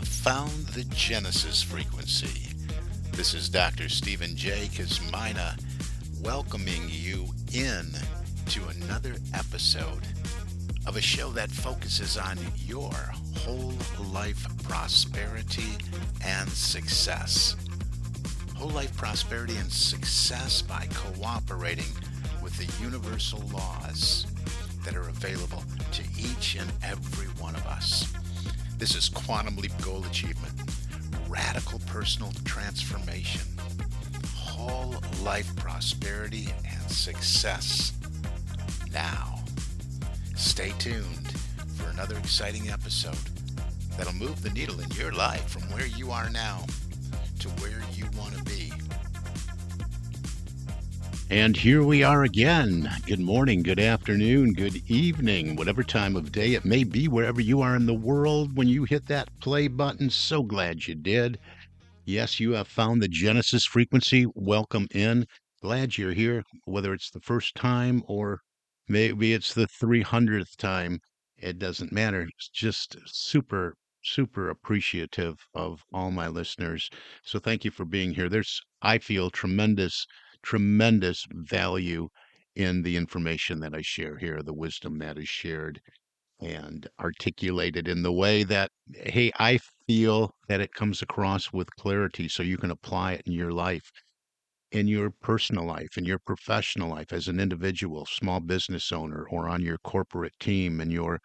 have found the Genesis frequency. This is Dr. Stephen J. Kazmina welcoming you in to another episode of a show that focuses on your whole life prosperity and success. Whole life prosperity and success by cooperating with the universal laws that are available to each and every one of us. This is Quantum Leap Goal Achievement, radical personal transformation, whole life prosperity and success. Now, stay tuned for another exciting episode that'll move the needle in your life from where you are now to where you want to be. And here we are again. Good morning, good afternoon, good evening, whatever time of day it may be, wherever you are in the world. When you hit that play button, so glad you did. Yes, you have found the Genesis frequency. Welcome in. Glad you're here, whether it's the first time or maybe it's the 300th time. It doesn't matter. It's just super, super appreciative of all my listeners. So thank you for being here. I feel, tremendous value in the information that I share here, the wisdom that is shared and articulated in the way that, hey, I feel that it comes across with clarity so you can apply it in your life, in your personal life, in your professional life, as an individual, small business owner, or on your corporate team and your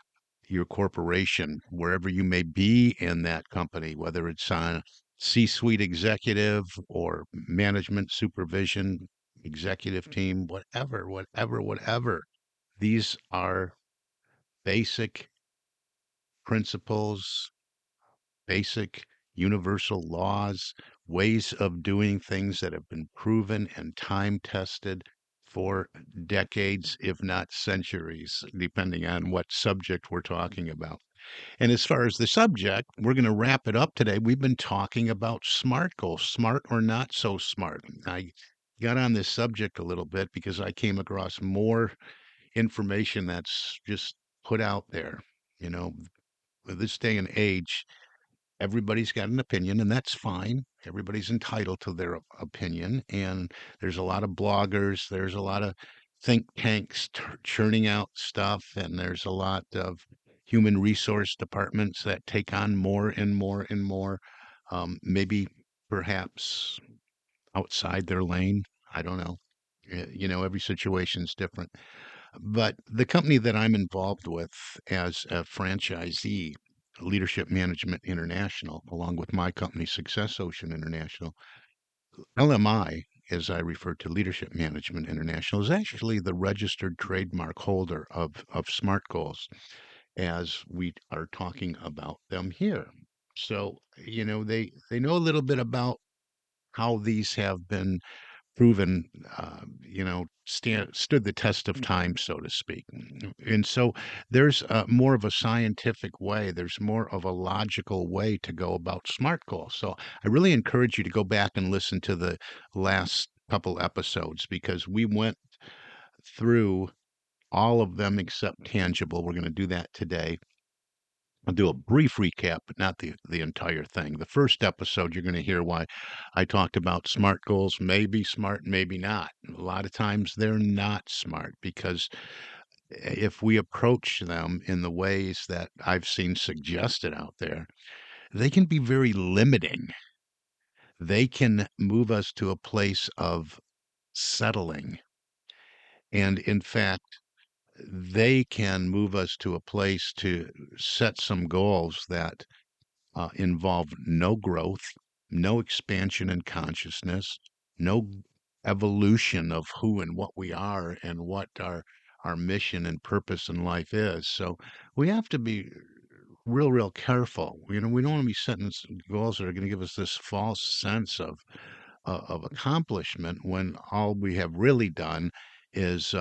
corporation, wherever you may be in that company, whether it's on C-suite executive or management supervision, executive team, whatever. These are basic principles, basic universal laws, ways of doing things that have been proven and time tested for decades, if not centuries, depending on what subject we're talking about. And as far as the subject, we're going to wrap it up today. We've been talking about SMART goals, smart or not so smart. I got on this subject a little bit because I came across more information that's just put out there. You know, this day and age, everybody's got an opinion, and that's fine. Everybody's entitled to their opinion. And there's a lot of bloggers, there's a lot of think tanks churning out stuff, and there's a lot of human resource departments that take on more and more and more, maybe perhaps outside their lane. I don't know. Every situation's different. But the company that I'm involved with as a franchisee, Leadership Management International, along with my company, Success Ocean International, LMI, as I refer to Leadership Management International, is actually the registered trademark holder of SMART goals as we are talking about them here. So, they know a little bit about how these have been proven, stood the test of time, so to speak. And so there's more of a scientific way, there's more of a logical way to go about SMART goals. So I really encourage you to go back and listen to the last couple episodes because we went through all of them except tangible. We're going to do that today. I'll do a brief recap, but not the entire thing. The first episode, you're going to hear why I talked about SMART goals, maybe smart, maybe not. A lot of times they're not smart because if we approach them in the ways that I've seen suggested out there, they can be very limiting. They can move us to a place of settling. And in fact, they can move us to a place to set some goals that involve no growth, no expansion in consciousness, no evolution of who and what we are and what our mission and purpose in life is. So we have to be real careful. We don't want to be setting goals that are going to give us this false sense of accomplishment when all we have really done is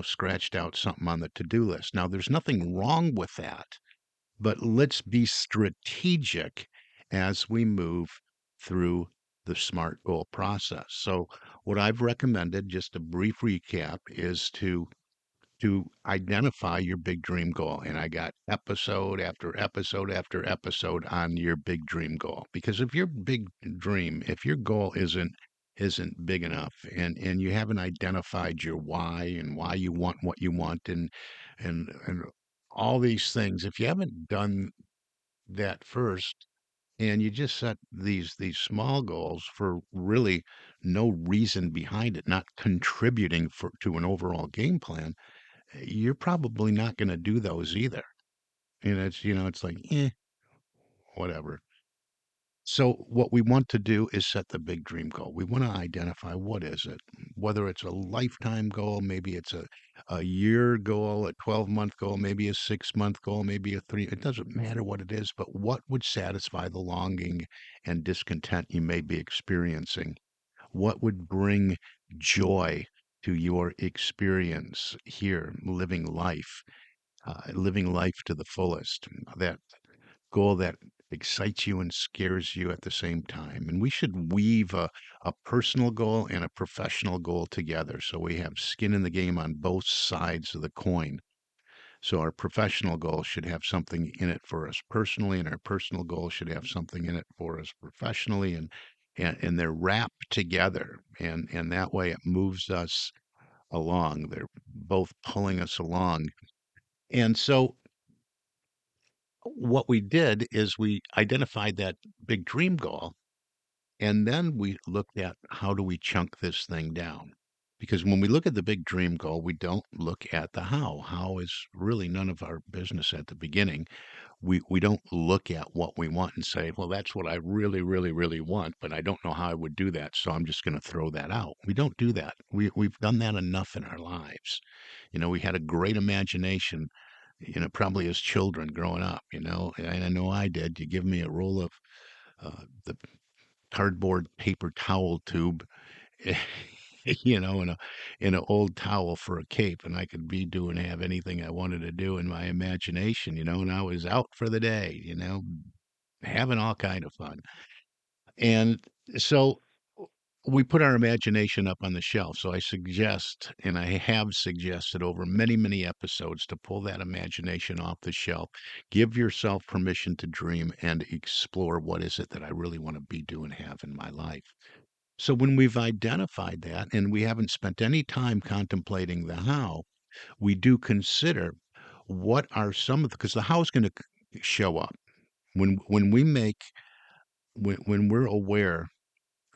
scratched out something on the to-do list. Now, there's nothing wrong with that, but let's be strategic as we move through the SMART goal process. So, what I've recommended, just a brief recap, is to to identify your big dream goal. And I got episode after episode after episode on your big dream goal. Because if your big dream, if your goal isn't big enough and you haven't identified your why and why you want what you want and all these things, if you haven't done that first and you just set these small goals for really no reason behind it, not contributing to an overall game plan, you're probably not going to do those either. And it's like, whatever. So what we want to do is set the big dream goal. We want to identify what is it, whether it's a lifetime goal, maybe it's a year goal, a 12-month goal, maybe a 6-month goal, maybe a three. It doesn't matter what it is, but what would satisfy the longing and discontent you may be experiencing? What would bring joy to your experience here, living life to the fullest? That goal that excites you and scares you at the same time. And we should weave a personal goal and a professional goal together so we have skin in the game on both sides of the coin. So our professional goal should have something in it for us personally, and our personal goal should have something in it for us professionally, and they're wrapped together, and that way it moves us along. They're both pulling us along. And so what we did is we identified that big dream goal, and then we looked at how do we chunk this thing down. Because when we look at the big dream goal, we don't look at the how. How is really none of our business at the beginning. We don't look at what we want and say, well, that's what I really, really, really want, but I don't know how I would do that, so I'm just going to throw that out. We don't do that. We've done that enough in our lives. We had a great imagination, probably as children growing up, and I know I did. You give me a roll of the cardboard paper towel tube, and an old towel for a cape, and I could be doing have anything I wanted to do in my imagination, and I was out for the day, having all kind of fun. And so we put our imagination up on the shelf. So I suggest, and I have suggested over many, many episodes, to pull that imagination off the shelf. Give yourself permission to dream and explore what is it that I really want to be doing, have in my life. So when we've identified that and we haven't spent any time contemplating the how, we do consider what are some of the, because the how is going to show up when we make when we're aware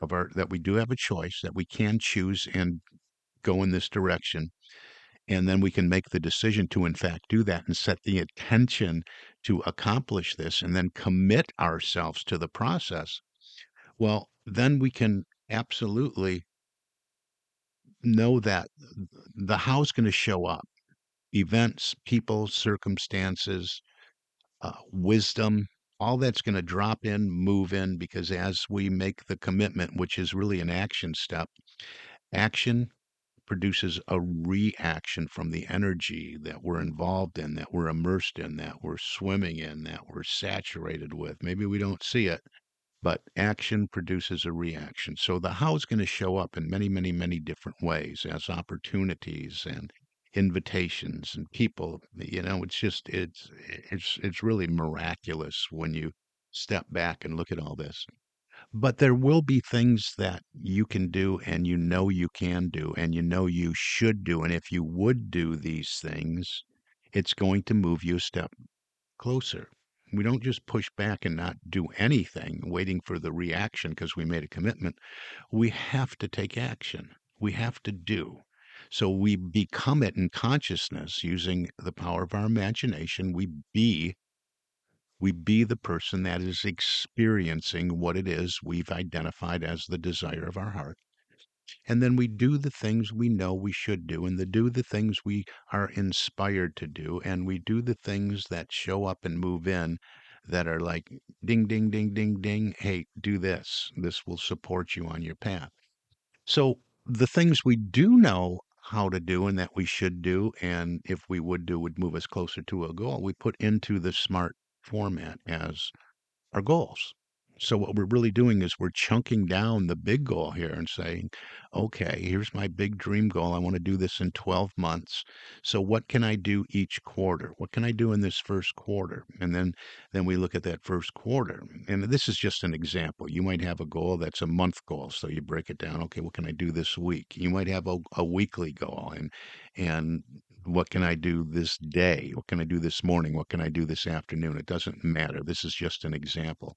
of our that we do have a choice, that we can choose and go in this direction, and then we can make the decision to in fact do that and set the attention to accomplish this and then commit ourselves to the process. Well, then we can absolutely know that the how's going to show up: events, people, circumstances, wisdom, all that's going to drop in, move in, because as we make the commitment, which is really an action step, action produces a reaction from the energy that we're involved in, that we're immersed in, that we're swimming in, that we're saturated with. Maybe we don't see it, but action produces a reaction. So the how is going to show up in many, many, many different ways as opportunities and invitations and people. It's really miraculous when you step back and look at all this. But there will be things that you can do and you can do and you should do. And if you would do these things, it's going to move you a step closer. We don't just push back and not do anything, waiting for the reaction because we made a commitment. We have to take action. We have to do. So we become it in consciousness using the power of our imagination. We be the person that is experiencing what it is we've identified as the desire of our heart. And then we do the things we know we should do, and do the things we are inspired to do, and we do the things that show up and move in, that are like ding, ding, ding, ding, ding. Hey, do this. This will support you on your path. So the things we do know how to do and that we should do, and if we would do, would move us closer to a goal, we put into the SMART format as our goals. So what we're really doing is we're chunking down the big goal here and saying, okay, here's my big dream goal. I want to do this in 12 months. So what can I do each quarter? What can I do in this first quarter? And then we look at that first quarter. And this is just an example. You might have a goal that's a month goal. So you break it down. Okay, what can I do this week? You might have a weekly goal and what can I do this day? What can I do this morning? What can I do this afternoon? It doesn't matter. This is just an example.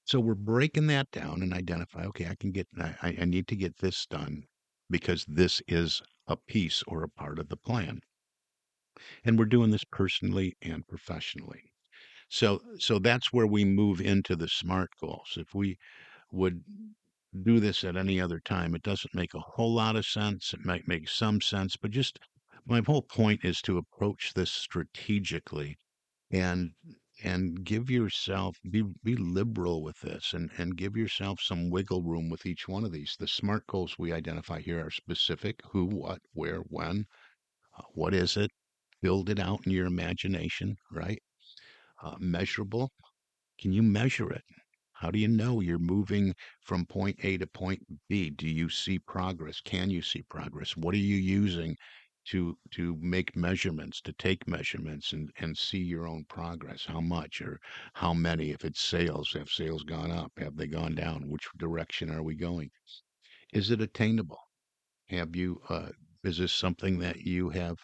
So we're breaking that down and identify, okay, I need to get this done because this is a piece or a part of the plan. And we're doing this personally and professionally. So that's where we move into the SMART goals. If we would do this at any other time, it doesn't make a whole lot of sense. It might make some sense, but just my whole point is to approach this strategically and give yourself be liberal with this and give yourself some wiggle room with each one of these. The SMART goals we identify here are specific: who, what, where, when, what is it? Build it out in your imagination, right? Measurable. Can you measure it? How do you know you're moving from point A to point B? Do you see progress? Can you see progress? What are you using to make measurements, to take measurements and see your own progress? How much or how many? If it's sales, have sales gone up? Have they gone down? Which direction are we going? Is it attainable? Have you is this something that you have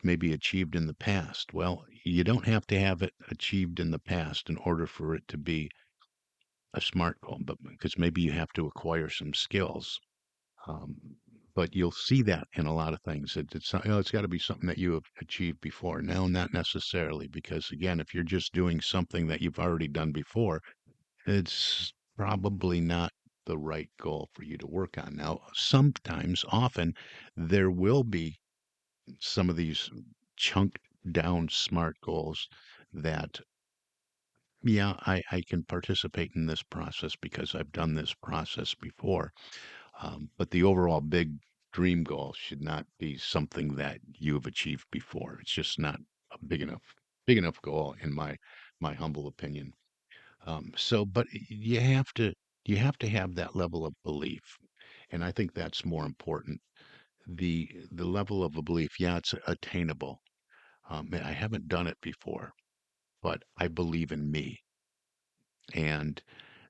maybe achieved in the past? Well, you don't have to have it achieved in the past in order for it to be a SMART goal, but because maybe you have to acquire some skills. Um, but you'll see that in a lot of things. It's got to be something that you have achieved before. No, not necessarily, because again, if you're just doing something that you've already done before, it's probably not the right goal for you to work on. Now, sometimes, often, there will be some of these chunked down SMART goals that, yeah, I can participate in this process because I've done this process before. But the overall big dream goal should not be something that you have achieved before. It's just not a big enough goal in my humble opinion. But you have to have that level of belief, and I think that's more important. The level of a belief, yeah, it's attainable. I haven't done it before, but I believe in me. And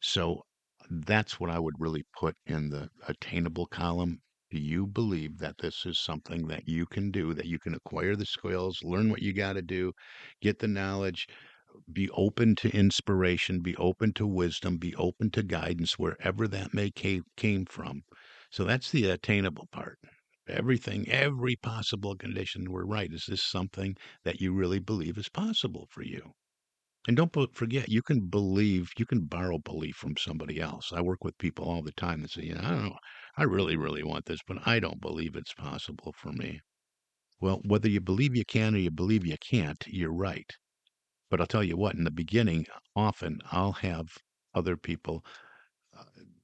so that's what I would really put in the attainable column. Do you believe that this is something that you can do, that you can acquire the skills, learn what you got to do, get the knowledge, be open to inspiration, be open to wisdom, be open to guidance wherever that may came from. So that's the attainable part. Everything, every possible condition, we're right. Is this something that you really believe is possible for you? And don't forget, you can borrow belief from somebody else. I work with people all the time that say, I don't know, I really, really want this, but I don't believe it's possible for me. Well, whether you believe you can or you believe you can't, you're right. But I'll tell you what, in the beginning, often I'll have other people uh,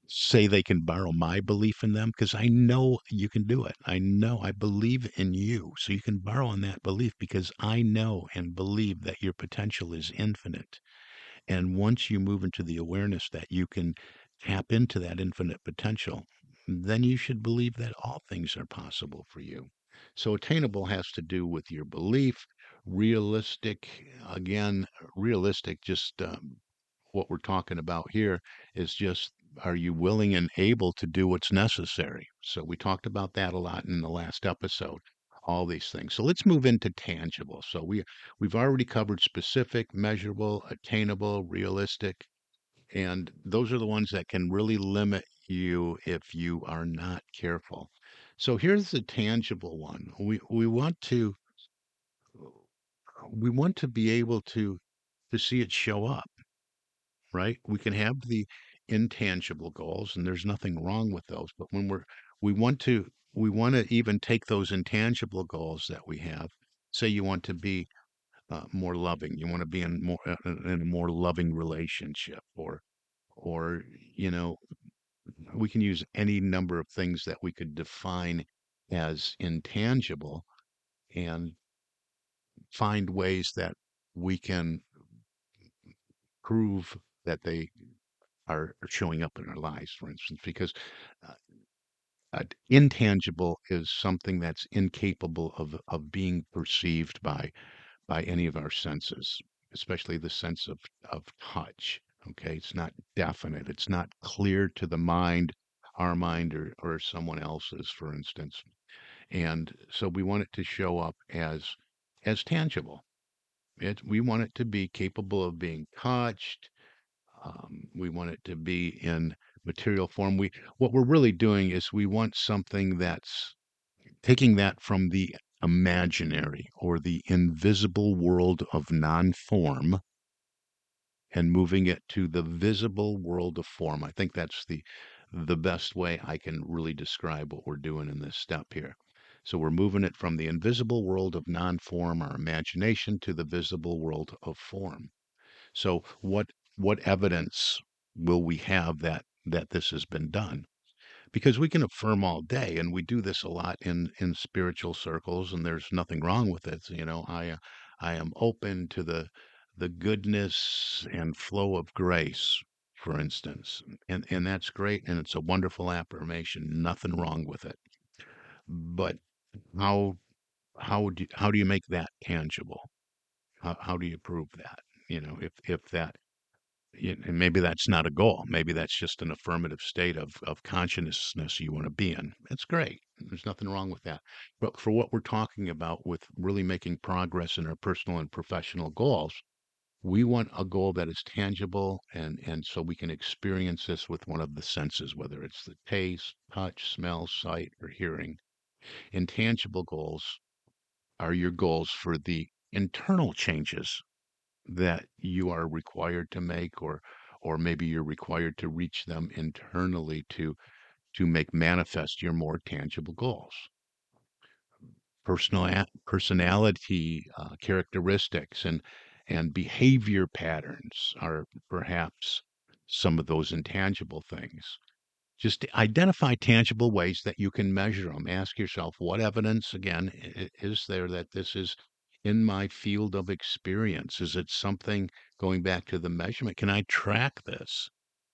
say they can borrow my belief in them because I know you can do it. I know I believe in you. So you can borrow on that belief because I know and believe that your potential is infinite. And once you move into the awareness that you can tap into that infinite potential, then you should believe that all things are possible for you. So, attainable has to do with your belief. Realistic, again, realistic, just what we're talking about here is just, are you willing and able to do what's necessary? So, we talked about that a lot in the last episode, all these things. So let's move into tangible. So we've already covered specific, measurable, attainable, realistic, and those are the ones that can really limit you if you are not careful. So here's the tangible one. We want to be able to see it show up, right? We can have the intangible goals, and there's nothing wrong with those, but when we want to we want to even take those intangible goals that we have. Say you want to be more loving. You want to be in a more loving relationship, or you know, we can use any number of things that we could define as intangible and find ways that we can prove that they are showing up in our lives, for instance, because uh, intangible is something that's incapable of being perceived by any of our senses, especially the sense of touch. Okay, it's not definite. It's not clear to the mind, our mind or someone else's, for instance. And so we want it to show up as tangible. We want it to be capable of being touched. We want it to be in material form. What we're really doing is we want something that's taking that from the imaginary or the invisible world of non-form and moving it to the visible world of form. I think that's the best way I can really describe what we're doing in this step here. So we're moving it from the invisible world of non-form, our imagination, to the visible world of form. So what evidence will we have that this has been done? Because we can affirm all day, and we do this a lot in spiritual circles, and there's nothing wrong with it. I am open to the goodness and flow of grace, for instance, and that's great, and it's a wonderful affirmation. Nothing wrong with it. But how how do you make that tangible? How do you prove that? If that and maybe that's not a goal. Maybe that's just an affirmative state of consciousness you want to be in. That's great. There's nothing wrong with that. But for what we're talking about with really making progress in our personal and professional goals, we want a goal that is tangible and so we can experience this with one of the senses, whether it's the taste, touch, smell, sight, or hearing. Intangible goals are your goals for the internal changes that you are required to make or maybe you're required to reach them internally to make manifest your more tangible goals. Personality characteristics and behavior patterns are perhaps some of those intangible things. Just identify tangible ways that you can measure them. Ask yourself, what evidence, again, is there that this is in my field of experience? Is it something going back to the measurement? Can I track this?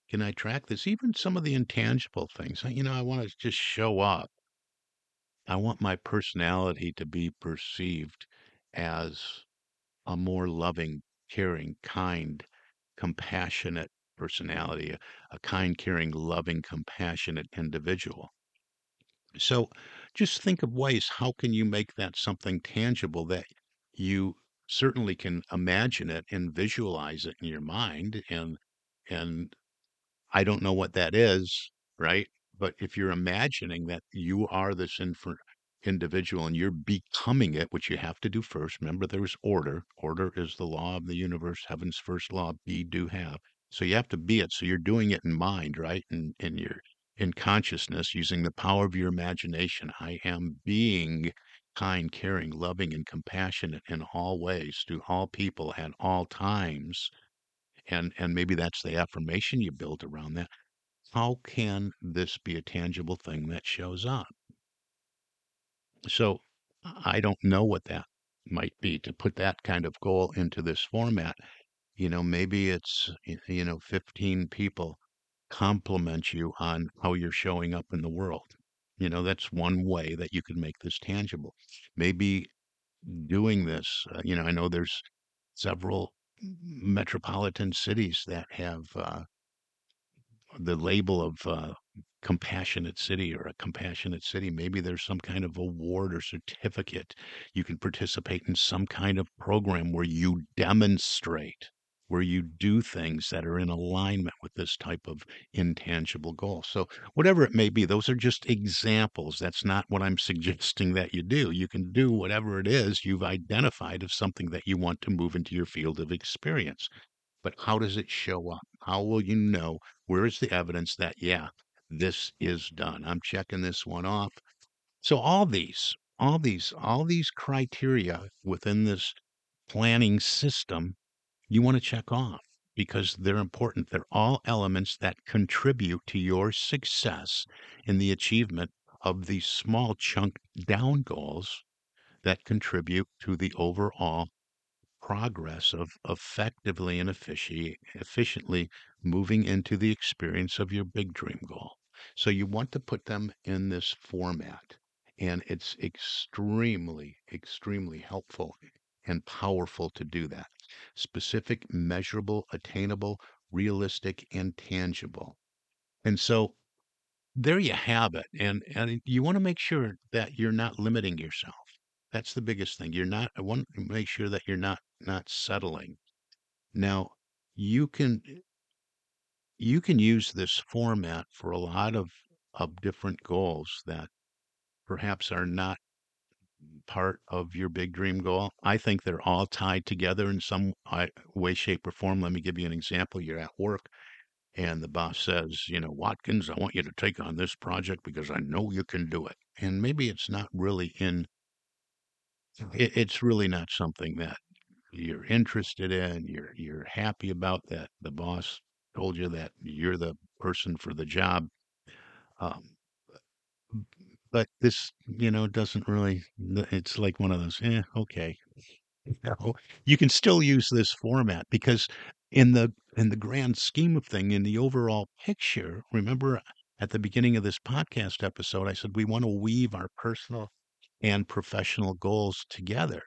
Can I track this? Even some of the intangible things. I want to just show up. I want my personality to be perceived as a more loving, caring, kind, compassionate personality, a kind, caring, loving, compassionate individual. So just think of ways how can you make that something tangible that you certainly can imagine it and visualize it in your mind and I don't know what that is, right? But if you're imagining that you are this individual and you're becoming it, which you have to do first, remember there's order. Order is the law of the universe, heaven's first law, be, do, have. So you have to be it. So you're doing it in mind, right? And you're in consciousness using the power of your imagination. I am being kind, caring, loving, and compassionate in all ways to all people at all times and maybe that's the affirmation you build around that. How can this be a tangible thing that shows up? So I don't know what that might be to put that kind of goal into this format. Maybe it's 15 people compliment you on how you're showing up in the world. That's one way that you can make this tangible. Maybe doing this, I know there's several metropolitan cities that have the label of compassionate city or a compassionate city. Maybe there's some kind of award or certificate. You can participate in some kind of program where you demonstrate, where you do things that are in alignment with this type of intangible goal. So, whatever it may be, those are just examples. That's not what I'm suggesting that you do. You can do whatever it is you've identified as something that you want to move into your field of experience. But how does it show up? How will you know? Where is the evidence that, yeah, this is done? I'm checking this one off. So all these criteria within this planning system, you want to check off because they're important. They're all elements that contribute to your success in the achievement of these small chunk down goals that contribute to the overall progress of effectively and efficiently moving into the experience of your big dream goal. So you want to put them in this format, and it's extremely, extremely helpful and powerful to do that. Specific, measurable, attainable, realistic, and tangible. And so there you have it, and you wanna make sure that you're not limiting yourself. That's the biggest thing. You're not I want to make sure that you're not settling. Now, you can you can use this format for a lot of different goals that perhaps are not part of your big dream goal. I think they're all tied together in some way, shape, or form. Let me give you an example. You're at work and the boss says, Watkins, I want you to take on this project because I know you can do it. And maybe it's not really it's really not something that you're interested in. You're happy about that. The boss told you that you're the person for the job. Um, but this, doesn't really, it's like one of those, okay. No, you can still use this format because in the grand scheme of thing, in the overall picture, remember at the beginning of this podcast episode, I said we want to weave our personal and professional goals together.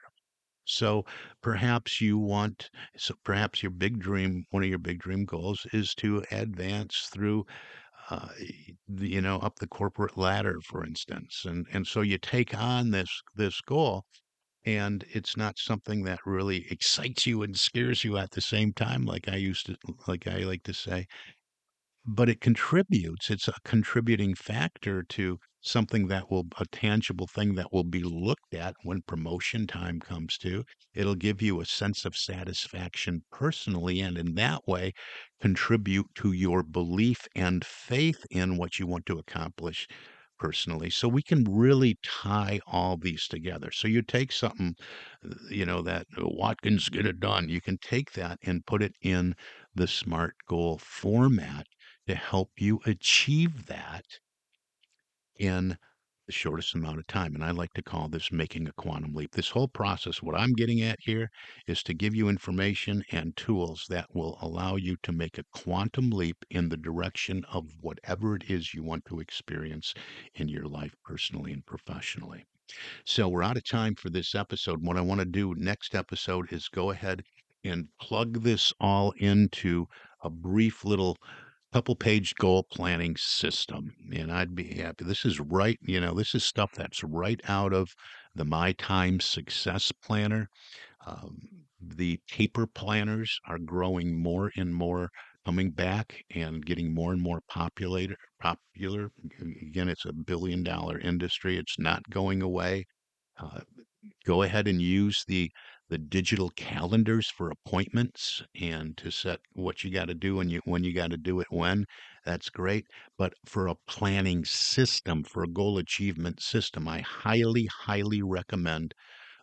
So perhaps your big dream, one of your big dream goals is to advance through, up the corporate ladder, for instance. And so you take on this goal and it's not something that really excites you and scares you at the same time, like I like to say, but it contributes. It's a contributing factor to something that will a tangible thing that will be looked at when promotion time comes to. It'll give you a sense of satisfaction personally, and in that way, contribute to your belief and faith in what you want to accomplish personally. So we can really tie all these together. So you take something, that Watkins get it done. You can take that and put it in the SMART goal format to help you achieve that in the shortest amount of time. And I like to call this making a quantum leap. This whole process, what I'm getting at here is to give you information and tools that will allow you to make a quantum leap in the direction of whatever it is you want to experience in your life, personally and professionally. So we're out of time for this episode. What I want to do next episode is go ahead and plug this all into a brief little couple page goal planning system. And I'd be happy. This is stuff that's right out of the My Time Success Planner. The paper planners are growing more and more, coming back and getting more and more popular. Again, it's a $1 billion industry. It's not going away. Uh, Go ahead and use the digital calendars for appointments and to set what you got to do and when you got to do it when. That's great. But for a planning system, for a goal achievement system, I highly, highly recommend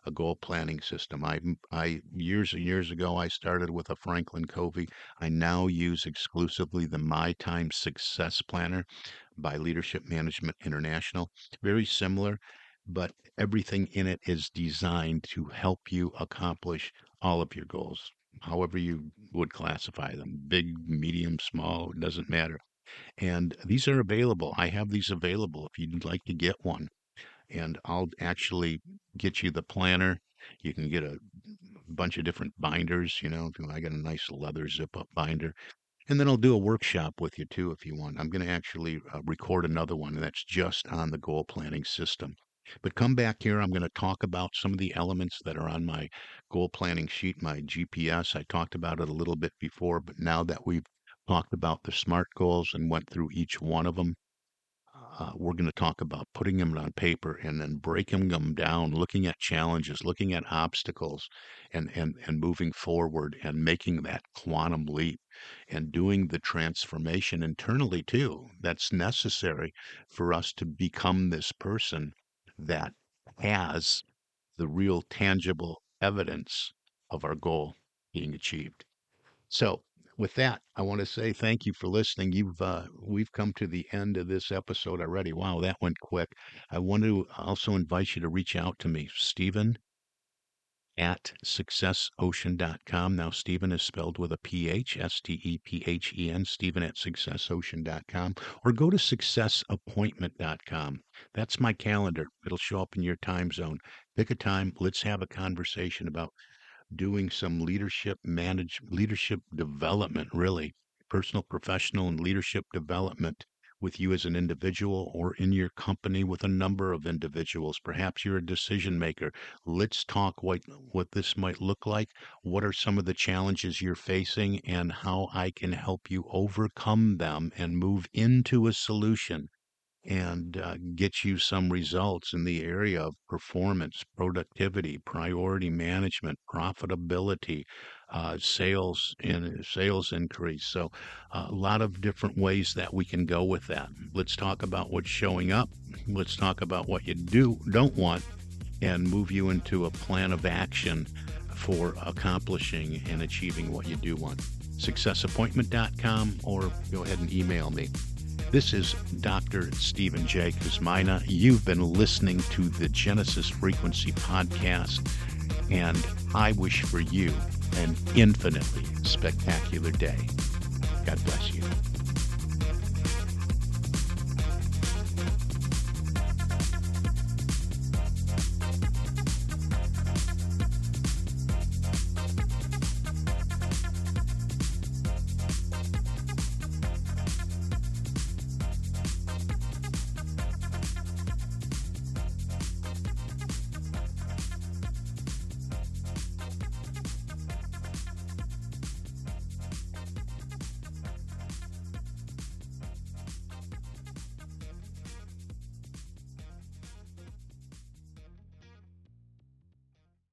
a goal planning system. I years and years ago I started with a Franklin Covey. I now use exclusively the My Time Success Planner by Leadership Management International. Very similar, but everything in it is designed to help you accomplish all of your goals, however you would classify them, big, medium, small, it doesn't matter. And these are available. I have these available if you'd like to get one. And I'll actually get you the planner. You can get a bunch of different binders, I got a nice leather zip up binder. And then I'll do a workshop with you too if you want. I'm going to actually record another one that's just on the goal planning system. But come back here. I'm going to talk about some of the elements that are on my goal planning sheet, my GPS. I talked about it a little bit before, but now that we've talked about the SMART goals and went through each one of them, we're going to talk about putting them on paper and then breaking them down, looking at challenges, looking at obstacles, and moving forward and making that quantum leap and doing the transformation internally too. That's necessary for us to become this person that has the real tangible evidence of our goal being achieved. So, with that, I want to say thank you for listening. We've come to the end of this episode already. Wow, that went quick. I want to also invite you to reach out to me, Stephen at successocean.com. Now, Stephen is spelled with a PH, STEPHEN, Stephen at successocean.com, or go to successappointment.com. That's my calendar. It'll show up in your time zone. Pick a time. Let's have a conversation about doing some leadership development, really personal, professional, and leadership development with you as an individual or in your company with a number of individuals. Perhaps you're a decision maker. Let's talk what this might look like. What are some of the challenges you're facing and how I can help you overcome them and move into a solution and get you some results in the area of performance, productivity, priority management, profitability, sales increase. So, a lot of different ways that we can go with that. Let's talk about what's showing up. Let's talk about what you don't want, and move you into a plan of action for accomplishing and achieving what you do want. Successappointment.com, or go ahead and email me. This is Dr. Stephen J. Kuzmina. You've been listening to the Genesis Frequency Podcast, and I wish for you an infinitely spectacular day. God bless you.